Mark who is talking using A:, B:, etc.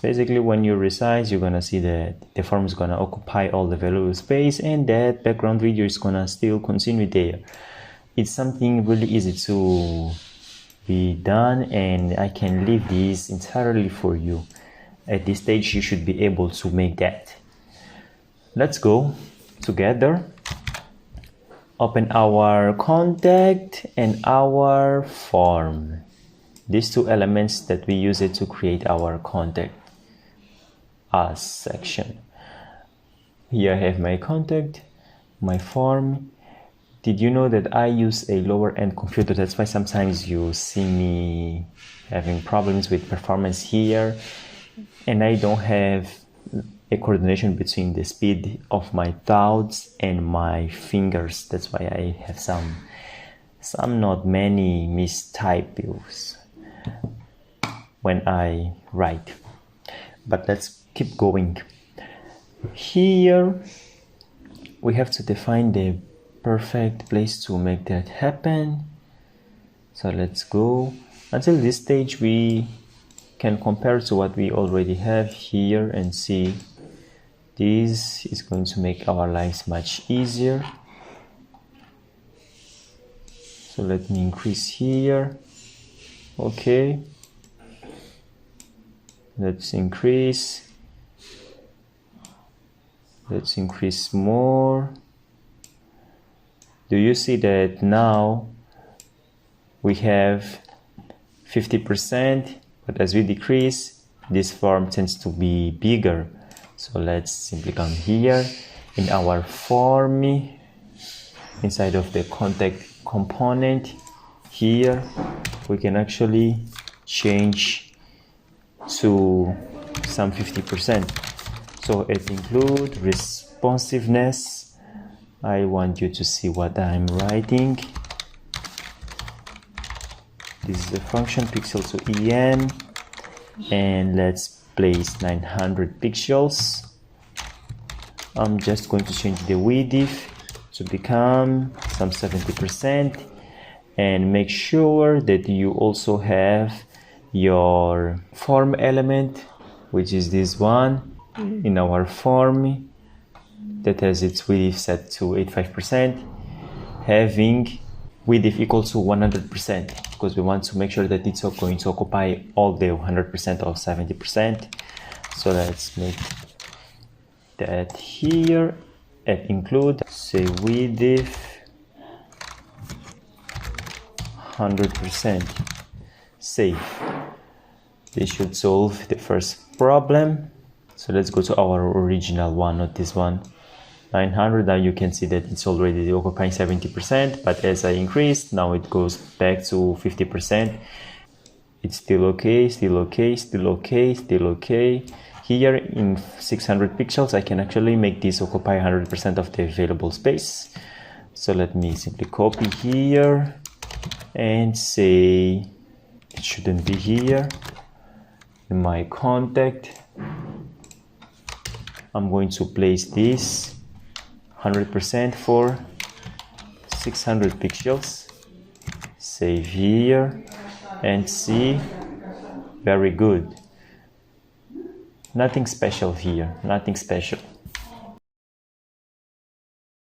A: Basically, when you resize, you're gonna see that the form is gonna occupy all the available space, and that background video is gonna still continue there. It's something really easy to be done, and I can leave this entirely for you. At this stage, you should be able to make that. Let's go together. Open our contact and our form. These two elements that we use it to create our contact us section. Here I have my contact, my form. Did you know that I use a lower end computer? That's why sometimes you see me having problems with performance here, and I don't have a coordination between the speed of my thoughts and my fingers. That's why I have some not many mistypos when I write. But let's keep going. Here we have to define the perfect place to make that happen. So let's go. Until this stage, we can compare to what we already have here and see this is going to make our lives much easier. So let me increase here. Okay, let's increase more. Do you see that now we have 50%, but as we decrease, this form tends to be bigger. So let's simply come here in our form, inside of the contact component. Here we can actually change to some 50%. So it includes responsiveness. I want you to see what I'm writing. This is the function pixel to en, and let's place 900 pixels. I'm just going to change the width to become some 70%, and make sure that you also have your form element, which is this one in our form that has its width set to 85%, having width equal to 100%, because we want to make sure that it's going to occupy all the 100% of 70%. So let's make that here and include, say, width 100%. Save. This should solve the first problem. So let's go to our original one, not this one. 900. Now you can see that it's already occupying 70%, but as I increased, now it goes back to 50%. It's still okay, still okay, still okay, still okay. Here in 600 pixels, I can actually make this occupy 100% of the available space. So let me simply copy here and say it shouldn't be here. In my contact, I'm going to place this 100% for 600 pixels. Save here and see. Very good. Nothing special here, nothing special.